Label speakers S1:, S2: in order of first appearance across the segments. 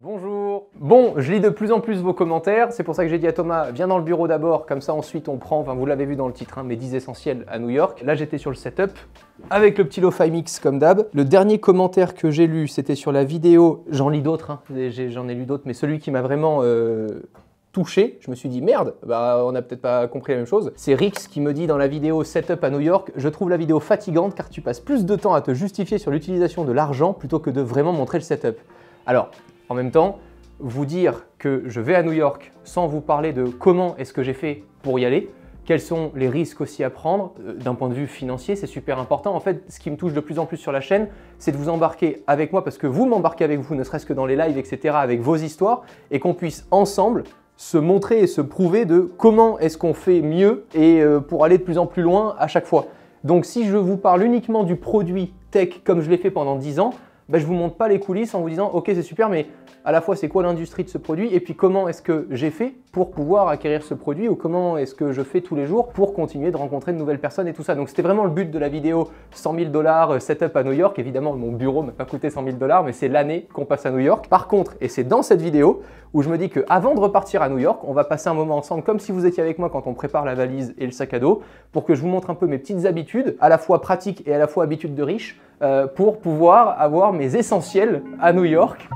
S1: Bonjour. Bon, je lis de plus en plus vos commentaires, c'est pour ça que j'ai dit à Thomas, viens dans le bureau d'abord, comme ça ensuite on prend, vous l'avez vu dans le titre, mes 10 essentiels à New York. Là j'étais sur le setup, avec le petit Lo-Fi Mix comme d'hab. Le dernier commentaire que j'ai lu, c'était sur la vidéo, j'en lis d'autres, j'en ai lu d'autres, mais celui qui m'a vraiment touché, je me suis dit merde, on n'a peut-être pas compris la même chose. C'est Rix qui me dit dans la vidéo Setup à New York, je trouve la vidéo fatigante car tu passes plus de temps à te justifier sur l'utilisation de l'argent plutôt que de vraiment montrer le setup. Alors, en même temps, vous dire que je vais à New York sans vous parler de comment est-ce que j'ai fait pour y aller, quels sont les risques aussi à prendre d'un point de vue financier, c'est super important. En fait, ce qui me touche de plus en plus sur la chaîne, c'est de vous embarquer avec moi parce que vous m'embarquez avec vous, ne serait-ce que dans les lives, etc., avec vos histoires et qu'on puisse ensemble se montrer et se prouver de comment est-ce qu'on fait mieux et pour aller de plus en plus loin à chaque fois. Donc si je vous parle uniquement du produit tech comme je l'ai fait pendant 10 ans, je ne vous montre pas les coulisses en vous disant « Ok, c'est super, mais à la fois, c'est quoi l'industrie de ce produit et puis comment est-ce que j'ai fait pour pouvoir acquérir ce produit ou comment est-ce que je fais tous les jours pour continuer de rencontrer de nouvelles personnes et tout ça. » Donc, c'était vraiment le but de la vidéo 100 000 $ setup à New York. Évidemment, mon bureau ne m'a pas coûté 100 000 $, mais c'est l'année qu'on passe à New York. Par contre, et c'est dans cette vidéo où je me dis qu'avant de repartir à New York, on va passer un moment ensemble comme si vous étiez avec moi quand on prépare la valise et le sac à dos pour que je vous montre un peu mes petites habitudes, à la fois pratiques et à la fois habitudes de riche, pour pouvoir avoir mes essentiels à New York.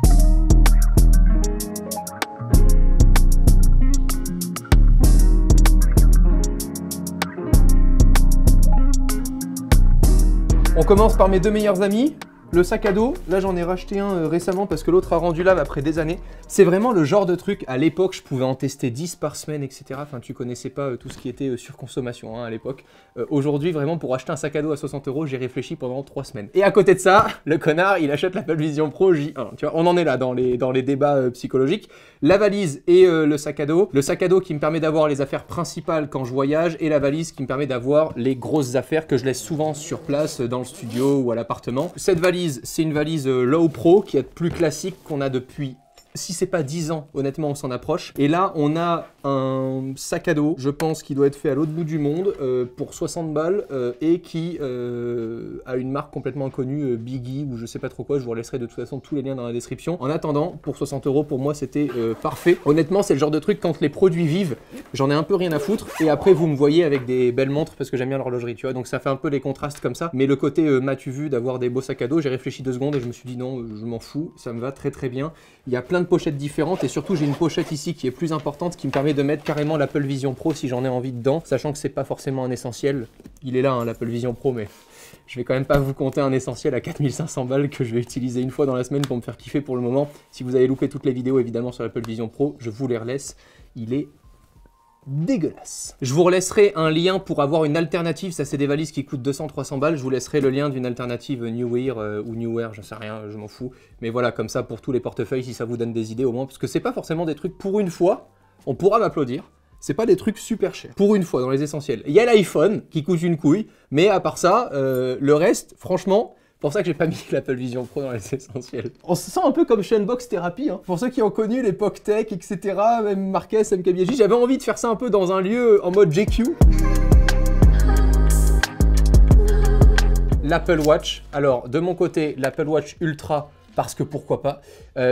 S1: On commence par mes deux meilleurs amis. Le sac à dos, là j'en ai racheté un récemment parce que l'autre a rendu l'âme après des années. C'est vraiment le genre de truc, à l'époque je pouvais en tester 10 par semaine, etc. Enfin tu connaissais pas tout ce qui était surconsommation à l'époque. Aujourd'hui vraiment pour acheter un sac à dos à 60 €, j'ai réfléchi pendant 3 semaines. Et à côté de ça, le connard il achète l'Apple Vision Pro J1. Tu vois, on en est là dans les débats psychologiques. La valise et le sac à dos. Le sac à dos qui me permet d'avoir les affaires principales quand je voyage et la valise qui me permet d'avoir les grosses affaires que je laisse souvent sur place dans le studio ou à l'appartement. Cette valise, c'est une valise Low Pro qui est plus classique qu'on a depuis, si c'est pas 10 ans, honnêtement on s'en approche. Et là on a un sac à dos, je pense qu'il doit être fait à l'autre bout du monde pour 60 balles et qui a une marque complètement inconnue, Biggie ou je sais pas trop quoi, je vous laisserai de toute façon tous les liens dans la description. En attendant, pour 60 € pour moi c'était parfait. Honnêtement c'est le genre de truc quand les produits vivent, j'en ai un peu rien à foutre et après vous me voyez avec des belles montres parce que j'aime bien l'horlogerie, tu vois, donc ça fait un peu les contrastes comme ça. Mais le côté m'as-tu vu d'avoir des beaux sacs à dos, j'ai réfléchi 2 secondes et je me suis dit non, je m'en fous, ça me va très très bien. Il y a plein de pochettes différentes et surtout j'ai une pochette ici qui est plus importante qui me permet de mettre carrément l'Apple Vision Pro si j'en ai envie dedans, sachant que c'est pas forcément un essentiel. Il est là l'Apple Vision Pro, mais je vais quand même pas vous compter un essentiel à 4500 balles que je vais utiliser une fois dans la semaine pour me faire kiffer pour le moment. Si vous avez loupé toutes les vidéos évidemment sur l'Apple Vision Pro, je vous les relaisse. Il est dégueulasse. Je vous relaisserai un lien pour avoir une alternative, ça c'est des valises qui coûtent 200-300 balles, je vous laisserai le lien d'une alternative New Wear ou New Wear, j'en sais rien, je m'en fous. Mais voilà, comme ça pour tous les portefeuilles, si ça vous donne des idées au moins, parce que c'est pas forcément des trucs pour une fois, on pourra m'applaudir, c'est pas des trucs super chers. Pour une fois, dans les essentiels. Il y a l'iPhone qui coûte une couille, mais à part ça, le reste, franchement, pour ça que j'ai pas mis l'Apple Vision Pro dans les essentiels. On se sent un peu comme chez Unbox Therapy, hein. Pour ceux qui ont connu l'époque tech, etc., même Marquez, MKBHJ, j'avais envie de faire ça un peu dans un lieu en mode GQ. L'Apple Watch, alors de mon côté, l'Apple Watch Ultra, parce que pourquoi pas,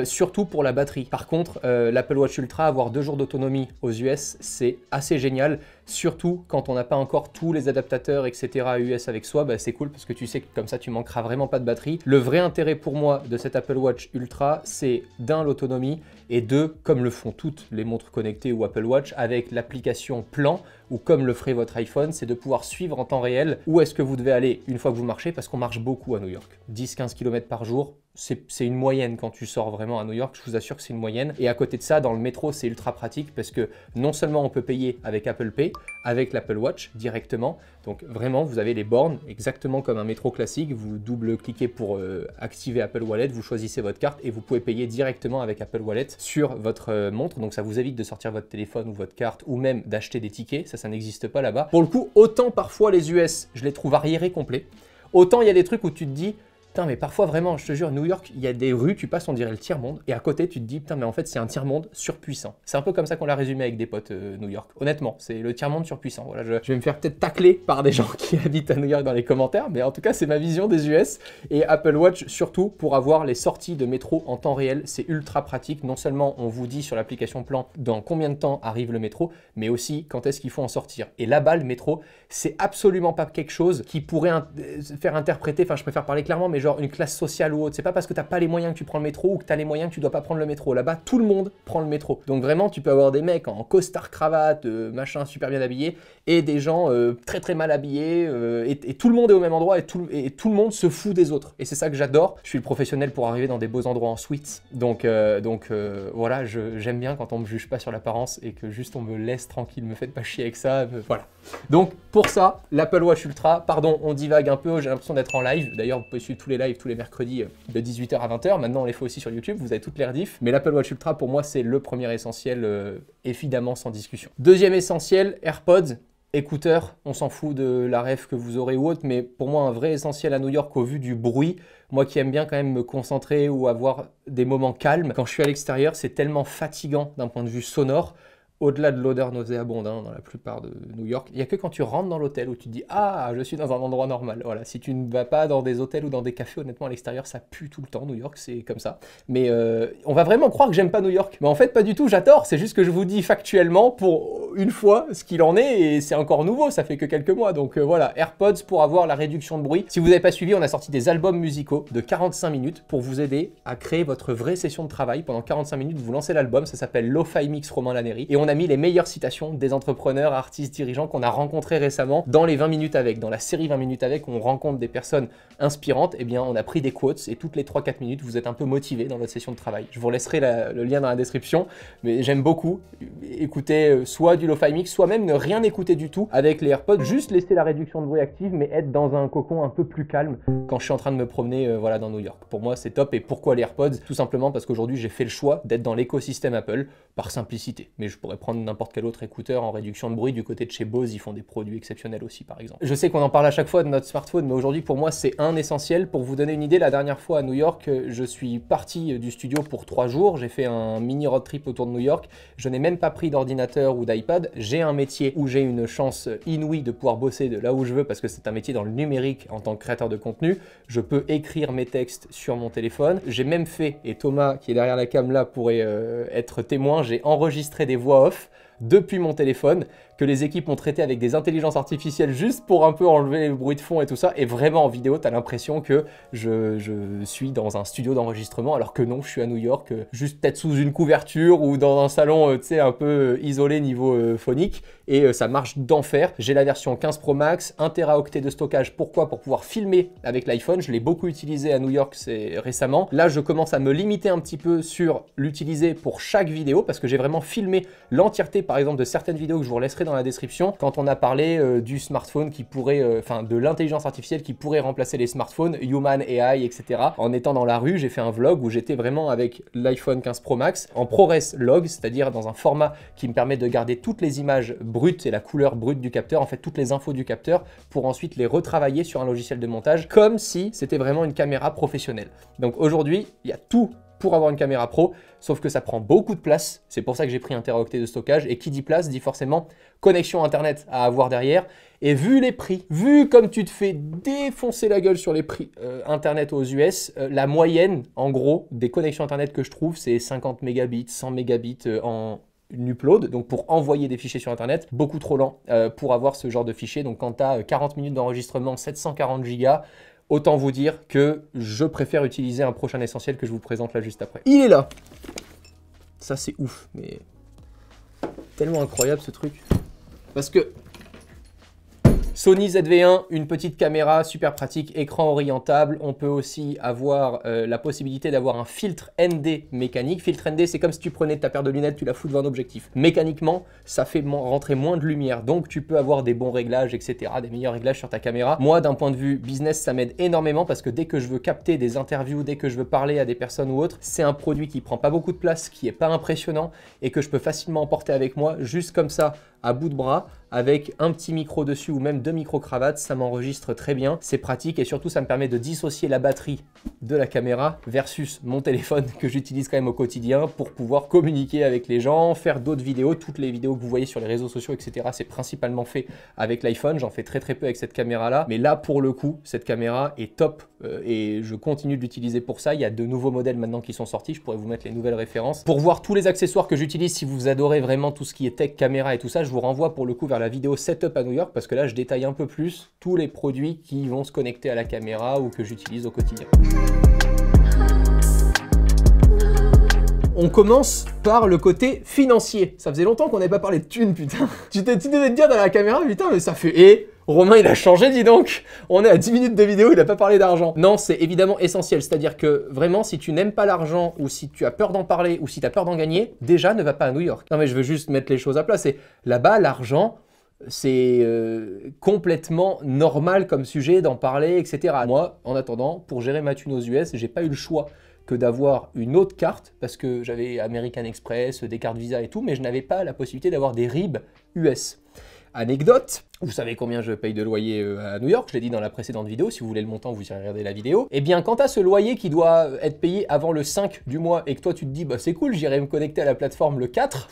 S1: surtout pour la batterie. Par contre, l'Apple Watch Ultra, avoir 2 jours d'autonomie aux US, c'est assez génial, surtout quand on n'a pas encore tous les adaptateurs, etc. US avec soi, c'est cool parce que tu sais que comme ça, tu manqueras vraiment pas de batterie. Le vrai intérêt pour moi de cet Apple Watch Ultra, c'est d'un, l'autonomie, et deux, comme le font toutes les montres connectées ou Apple Watch, avec l'application Plan, ou comme le ferait votre iPhone, c'est de pouvoir suivre en temps réel où est-ce que vous devez aller une fois que vous marchez, parce qu'on marche beaucoup à New York. 10-15 km par jour, c'est une moyenne quand tu sors vraiment à New York, je vous assure que c'est une moyenne. Et à côté de ça, dans le métro, c'est ultra pratique parce que non seulement on peut payer avec Apple Pay, avec l'Apple Watch directement, donc vraiment vous avez les bornes exactement comme un métro classique, vous double-cliquez pour activer Apple Wallet, vous choisissez votre carte et vous pouvez payer directement avec Apple Wallet sur votre montre, donc ça vous évite de sortir votre téléphone ou votre carte ou même d'acheter des tickets, ça n'existe pas là-bas. Pour le coup, autant parfois les US, je les trouve arriérés complets, autant il y a des trucs où tu te dis Putain, mais parfois vraiment, je te jure, New York, il y a des rues, tu passes, on dirait le tiers-monde, et à côté, tu te dis, putain, mais en fait, c'est un tiers-monde surpuissant. C'est un peu comme ça qu'on l'a résumé avec des potes New York. Honnêtement, c'est le tiers-monde surpuissant. Voilà, je vais me faire peut-être tacler par des gens qui habitent à New York dans les commentaires, mais en tout cas, c'est ma vision des US. Et Apple Watch, surtout pour avoir les sorties de métro en temps réel, c'est ultra pratique. Non seulement on vous dit sur l'application Plan dans combien de temps arrive le métro, mais aussi quand est-ce qu'il faut en sortir. Et là-bas, le métro, c'est absolument pas quelque chose qui pourrait faire interpréter, enfin je préfère parler clairement, mais genre une classe sociale ou autre. C'est pas parce que t'as pas les moyens que tu prends le métro ou que t'as les moyens que tu dois pas prendre le métro. Là-bas, tout le monde prend le métro. Donc vraiment, tu peux avoir des mecs en costard cravate, machin, super bien habillés, et des gens très très mal habillés, et tout le monde est au même endroit, et tout le monde se fout des autres. Et c'est ça que j'adore. Je suis le professionnel pour arriver dans des beaux endroits en suite. Donc voilà, j'aime bien quand on me juge pas sur l'apparence et que juste on me laisse tranquille, me faites pas chier avec ça, voilà. Donc pour ça, l'Apple Watch Ultra, pardon, on divague un peu, j'ai l'impression d'être en live. D'ailleurs, vous pouvez suivre tous les lives tous les mercredis de 18h à 20h. Maintenant, on les fait aussi sur YouTube, vous avez toutes les rediffs. Mais l'Apple Watch Ultra, pour moi, c'est le premier essentiel, évidemment, sans discussion. Deuxième essentiel, AirPods. Écouteurs, on s'en fout de la ref que vous aurez ou autre, mais pour moi un vrai essentiel à New York au vu du bruit, moi qui aime bien quand même me concentrer ou avoir des moments calmes, quand je suis à l'extérieur c'est tellement fatigant d'un point de vue sonore, au-delà de l'odeur nauséabonde dans la plupart de New York, il n'y a que quand tu rentres dans l'hôtel où tu te dis « Ah, je suis dans un endroit normal ». Voilà, si tu ne vas pas dans des hôtels ou dans des cafés, honnêtement à l'extérieur ça pue tout le temps, New York c'est comme ça. Mais on va vraiment croire que j'aime pas New York. Mais en fait pas du tout, j'adore, c'est juste que je vous dis factuellement pour une fois ce qu'il en est et c'est encore nouveau, ça fait que quelques mois. Donc voilà, AirPods pour avoir la réduction de bruit. Si vous n'avez pas suivi, on a sorti des albums musicaux de 45 minutes pour vous aider à créer votre vraie session de travail. Pendant 45 minutes, vous lancez l'album, ça s'appelle Lo-Fi Mix Romain Lannéry. Et on a mis les meilleures citations des entrepreneurs, artistes, dirigeants qu'on a rencontrés récemment dans les 20 minutes avec. Dans la série 20 minutes avec, où on rencontre des personnes inspirantes, et bien on a pris des quotes et toutes les 3-4 minutes, vous êtes un peu motivé dans votre session de travail. Je vous laisserai le lien dans la description, mais j'aime beaucoup écouter soit du Lo-Fi Mix, soit même ne rien écouter du tout avec les AirPods, juste laisser la réduction de bruit active, mais être dans un cocon un peu plus calme quand je suis en train de me promener voilà, dans New York. Pour moi, c'est top. Et pourquoi les AirPods? Tout simplement parce qu'aujourd'hui, j'ai fait le choix d'être dans l'écosystème Apple par simplicité. Mais je pourrais prendre n'importe quel autre écouteur en réduction de bruit. Du côté de chez Bose, ils font des produits exceptionnels aussi, par exemple. Je sais qu'on en parle à chaque fois de notre smartphone, mais aujourd'hui, pour moi, c'est un essentiel. Pour vous donner une idée, la dernière fois à New York, je suis parti du studio pour 3 jours. J'ai fait un mini road trip autour de New York. Je n'ai même pas pris d'ordinateur ou d'iPad. J'ai un métier où j'ai une chance inouïe de pouvoir bosser de là où je veux parce que c'est un métier dans le numérique en tant que créateur de contenu. Je peux écrire mes textes sur mon téléphone. J'ai même fait, et Thomas qui est derrière la cam là pourrait être témoin, j'ai enregistré des voix off depuis mon téléphone que les équipes ont traité avec des intelligences artificielles juste pour un peu enlever le bruit de fond et tout ça. Et vraiment en vidéo, tu as l'impression que je suis dans un studio d'enregistrement alors que non, je suis à New York, juste peut-être sous une couverture ou dans un salon tu sais, un peu isolé niveau phonique. Et ça marche d'enfer. J'ai la version 15 Pro Max, 1 Teraoctet de stockage. Pourquoi? Pour pouvoir filmer avec l'iPhone. Je l'ai beaucoup utilisé à New York récemment. Là, je commence à me limiter un petit peu sur l'utiliser pour chaque vidéo parce que j'ai vraiment filmé l'entièreté, par exemple, de certaines vidéos que je vous laisserai dans la description quand on a parlé du smartphone qui pourrait, de l'intelligence artificielle qui pourrait remplacer les smartphones, Human AI, etc. En étant dans la rue, j'ai fait un vlog où j'étais vraiment avec l'iPhone 15 Pro Max en ProRes Log, c'est-à-dire dans un format qui me permet de garder toutes les images brutes et la couleur brute du capteur, en fait toutes les infos du capteur pour ensuite les retravailler sur un logiciel de montage comme si c'était vraiment une caméra professionnelle. Donc aujourd'hui, il y a tout pour avoir une caméra pro, sauf que ça prend beaucoup de place. C'est pour ça que j'ai pris 1 Teraoctet de stockage. Et qui dit place dit forcément connexion internet à avoir derrière. Et vu les prix, vu comme tu te fais défoncer la gueule sur les prix internet aux US, la moyenne en gros des connexions internet que je trouve, c'est 50 mégabits, 100 mégabits en upload, donc pour envoyer des fichiers sur internet, beaucoup trop lent pour avoir ce genre de fichier. Donc quand tu as 40 minutes d'enregistrement, 740 gigas, autant vous dire que je préfère utiliser un prochain essentiel que je vous présente là juste après. Il est là. Ça c'est ouf, mais tellement incroyable ce truc. Parce que Sony ZV-1, une petite caméra super pratique, écran orientable. On peut aussi avoir la possibilité d'avoir un filtre ND mécanique. Filtre ND, c'est comme si tu prenais ta paire de lunettes, tu la fous devant un objectif. Mécaniquement, ça fait rentrer moins de lumière. Donc, tu peux avoir des bons réglages, etc., des meilleurs réglages sur ta caméra. Moi, d'un point de vue business, ça m'aide énormément parce que dès que je veux capter des interviews, dès que je veux parler à des personnes ou autres, c'est un produit qui prend pas beaucoup de place, qui est pas impressionnant et que je peux facilement emporter avec moi juste comme ça à bout de bras, avec un petit micro dessus ou même 2 micro-cravates, ça m'enregistre très bien, c'est pratique et surtout ça me permet de dissocier la batterie de la caméra versus mon téléphone que j'utilise quand même au quotidien pour pouvoir communiquer avec les gens, faire d'autres vidéos, toutes les vidéos que vous voyez sur les réseaux sociaux, etc. C'est principalement fait avec l'iPhone, j'en fais très peu avec cette caméra-là, mais là pour le coup, cette caméra est top et je continue de l'utiliser pour ça. Il y a de nouveaux modèles maintenant qui sont sortis, je pourrais vous mettre les nouvelles références. Pour voir tous les accessoires que j'utilise, si vous adorez vraiment tout ce qui est tech, caméra et tout ça, je vous renvoie pour le coup vers la vidéo setup à New York parce que là je détaille un peu plus tous les produits qui vont se connecter à la caméra ou que j'utilise au quotidien. On commence par le côté financier. Ça faisait longtemps qu'on n'avait pas parlé de thunes, putain. Tu devais te dire dans la caméra, putain, mais ça fait... Et Romain, il a changé, dis donc. On est à 10 minutes de vidéo, il n'a pas parlé d'argent. Non, c'est évidemment essentiel. C'est-à-dire que vraiment, si tu n'aimes pas l'argent ou si tu as peur d'en parler ou si tu as peur d'en gagner, déjà, ne va pas à New York. Non, mais je veux juste mettre les choses à plat. C'est là-bas, l'argent... c'est complètement normal comme sujet d'en parler, etc. Moi, en attendant, pour gérer ma thune aux US, j'ai pas eu le choix que d'avoir une autre carte, parce que j'avais American Express, des cartes Visa et tout, mais je n'avais pas la possibilité d'avoir des RIB US. Anecdote, vous savez combien je paye de loyer à New York, je l'ai dit dans la précédente vidéo, si vous voulez le montant, vous irez regarder la vidéo. Eh bien, quand tu as ce loyer qui doit être payé avant le 5 du mois et que toi tu te dis, bah c'est cool, j'irai me connecter à la plateforme le 4,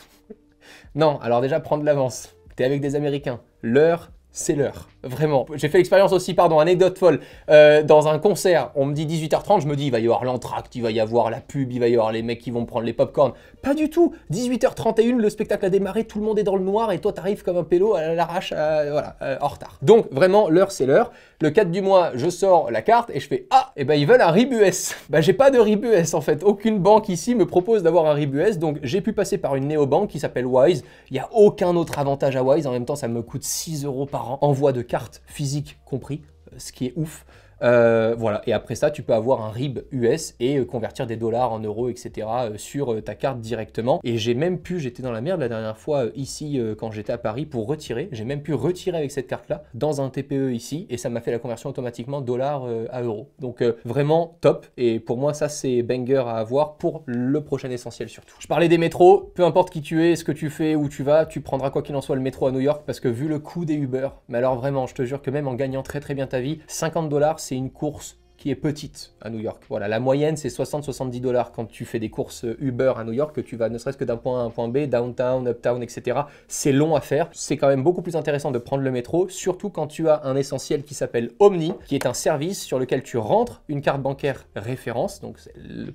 S1: non, alors déjà prends de l'avance. T'es avec des Américains, l'heure, c'est l'heure. Vraiment. J'ai fait l'expérience aussi, pardon, anecdote folle. Dans un concert, on me dit 18h30, je me dis, il va y avoir l'entracte, il va y avoir la pub, il va y avoir les mecs qui vont prendre les pop-corn. Pas du tout. 18h31, le spectacle a démarré, tout le monde est dans le noir et toi, t'arrives comme un pélo à l'arrache, voilà, en retard. Donc, vraiment, l'heure, c'est l'heure. Le 4 du mois, je sors la carte et je fais, ah, et ben ils veulent un RIB US. Bah, j'ai pas de RIB US en fait. Aucune banque ici me propose d'avoir un RIB US, donc j'ai pu passer par une néobanque qui s'appelle Wise. Il n'y a aucun autre avantage à Wise. En même temps, ça me coûte 6 € par an, envoi de carte physique compris, ce qui est ouf. Voilà, et après ça, tu peux avoir un RIB US et convertir des dollars en euros, etc. Sur ta carte directement. Et j'ai même pu, j'étais dans la merde la dernière fois ici quand j'étais à Paris pour retirer. J'ai même pu retirer avec cette carte-là dans un TPE ici et ça m'a fait la conversion automatiquement dollars à euros. Donc vraiment top. Et pour moi, ça c'est banger à avoir pour le prochain essentiel surtout. Je parlais des métros, peu importe qui tu es, ce que tu fais, où tu vas, tu prendras quoi qu'il en soit le métro à New York parce que vu le coût des Uber, mais alors vraiment, je te jure que même en gagnant très bien ta vie, 50 $, c'est une course qui est petite à New York. Voilà, la moyenne c'est 60-70 $ quand tu fais des courses Uber à New York, que tu vas ne serait-ce que d'un point A à un point B, downtown, uptown, etc. C'est long à faire. C'est quand même beaucoup plus intéressant de prendre le métro, surtout quand tu as un essentiel qui s'appelle Omni, qui est un service sur lequel tu rentres une carte bancaire référence. Donc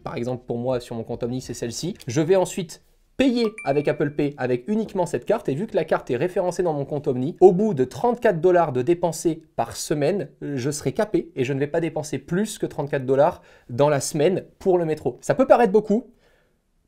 S1: par exemple pour moi sur mon compte Omni c'est celle-ci. Je vais ensuite payer avec Apple Pay avec uniquement cette carte et vu que la carte est référencée dans mon compte Omni, au bout de 34 $ de dépensés par semaine, je serai capé et je ne vais pas dépenser plus que 34 $ dans la semaine pour le métro. Ça peut paraître beaucoup,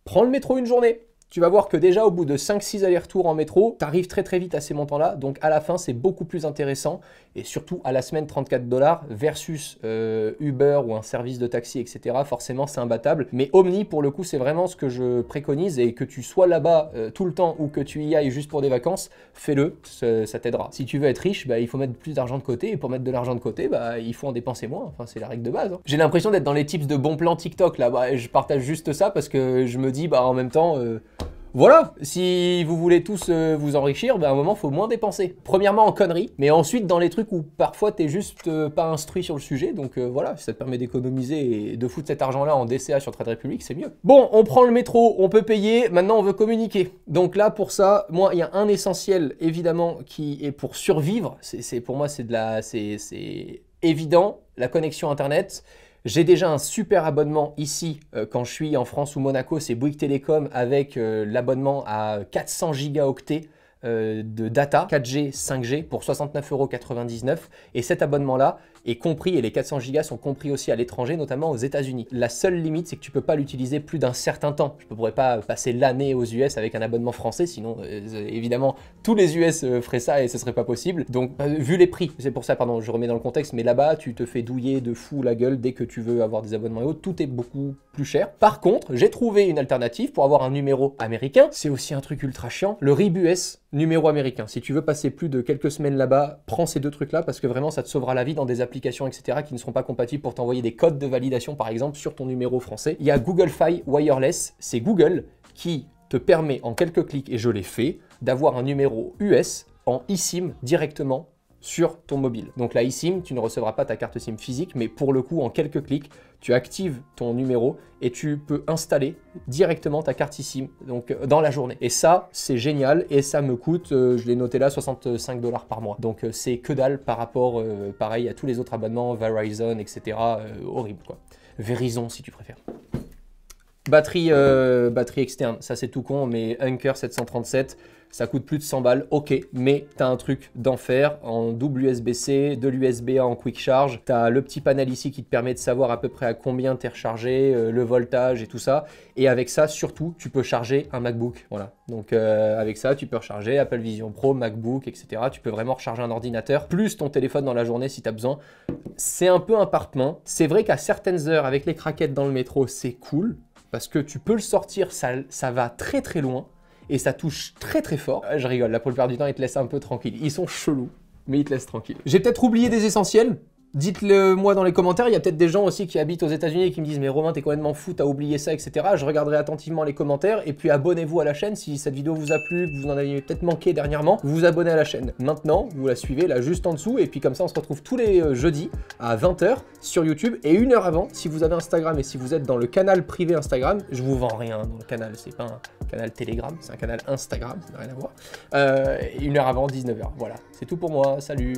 S1: prends le métro une journée. Tu vas voir que déjà au bout de 5-6 allers-retours en métro, tu arrives très vite à ces montants-là. Donc à la fin, c'est beaucoup plus intéressant. Et surtout à la semaine, 34 $ versus Uber ou un service de taxi, etc. Forcément, c'est imbattable. Mais Omni, pour le coup, c'est vraiment ce que je préconise. Et que tu sois là-bas tout le temps ou que tu y ailles juste pour des vacances, fais-le, ça t'aidera. Si tu veux être riche, bah, il faut mettre plus d'argent de côté. Et pour mettre de l'argent de côté, bah, il faut en dépenser moins. Enfin, c'est la règle de base. Hein. J'ai l'impression d'être dans les tips de bons plans TikTok. Là, bah, je partage juste ça parce que je me dis, bah, en même temps... Voilà, si vous voulez tous vous enrichir, ben à un moment, il faut moins dépenser. Premièrement en conneries, mais ensuite dans les trucs où parfois tu n'es juste pas instruit sur le sujet. Donc voilà, si ça te permet d'économiser et de foutre cet argent-là en DCA sur Trade Republic, c'est mieux. Bon, on prend le métro, on peut payer, maintenant on veut communiquer. Donc là, pour ça, moi, il y a un essentiel, évidemment, qui est pour survivre. Pour moi, c'est évident, la connexion Internet. J'ai déjà un super abonnement ici quand je suis en France ou Monaco, c'est Bouygues Télécom avec l'abonnement à 400 gigaoctets de data 4G, 5G pour 69,99 € et cet abonnement-là est compris et les 400 gigas sont compris aussi à l'étranger, notamment aux États-Unis. La seule limite, c'est que tu peux pas l'utiliser plus d'un certain temps. Je ne pourrais pas passer l'année aux US avec un abonnement français, sinon évidemment tous les US feraient ça et ce serait pas possible. Donc vu les prix, c'est pour ça, pardon, je remets dans le contexte, mais là-bas tu te fais douiller de fou la gueule dès que tu veux avoir des abonnements et autres, tout est beaucoup plus cher. Par contre, j'ai trouvé une alternative pour avoir un numéro américain. C'est aussi un truc ultra chiant, le RIB US numéro américain. Si tu veux passer plus de quelques semaines là-bas, prends ces deux trucs-là parce que vraiment ça te sauvera la vie dans des applications, etc. qui ne seront pas compatibles pour t'envoyer des codes de validation, par exemple, sur ton numéro français. Il y a Google Fi Wireless, c'est Google qui te permet en quelques clics, et je l'ai fait, d'avoir un numéro US en eSIM directement sur ton mobile. Donc la eSIM, tu ne recevras pas ta carte SIM physique, mais pour le coup, en quelques clics, tu actives ton numéro et tu peux installer directement ta carte eSIM donc, dans la journée. Et ça, c'est génial et ça me coûte, je l'ai noté là, 65 $ par mois. Donc c'est que dalle par rapport, pareil, à tous les autres abonnements, Verizon, etc. Horrible quoi. Verizon si tu préfères. Batterie externe, ça c'est tout con, mais Anker 737, ça coûte plus de 100 balles, ok, mais t'as un truc d'enfer en double USB-C, de l'USB-A en quick charge, t'as le petit panel ici qui te permet de savoir à peu près à combien t'es rechargé, le voltage et tout ça, et avec ça, surtout, tu peux charger un MacBook, voilà. Donc avec ça, tu peux recharger Apple Vision Pro, MacBook, etc. Tu peux vraiment recharger un ordinateur, plus ton téléphone dans la journée si t'as besoin. C'est un peu un parpaing, c'est vrai qu'à certaines heures, avec les craquettes dans le métro, c'est cool, parce que tu peux le sortir, ça va très très loin et ça touche très très fort. Je rigole, la plupart du temps, ils te laissent un peu tranquille. Ils sont chelous, mais ils te laissent tranquille. J'ai peut-être oublié des essentiels. Dites-le moi dans les commentaires, il y a peut-être des gens aussi qui habitent aux États-Unis et qui me disent « Mais Romain, t'es complètement fou, t'as oublié ça, etc. » Je regarderai attentivement les commentaires et puis abonnez-vous à la chaîne si cette vidéo vous a plu, que vous en avez peut-être manqué dernièrement. Vous vous abonnez à la chaîne. Maintenant, vous la suivez là juste en dessous et puis comme ça, on se retrouve tous les jeudis à 20 h sur YouTube et 1 heure avant, si vous avez Instagram et si vous êtes dans le canal privé Instagram, je vous vends rien dans le canal, c'est pas un canal Telegram, c'est un canal Instagram, ça n'a rien à voir. 1 heure avant, 19 h. Voilà, c'est tout pour moi, salut.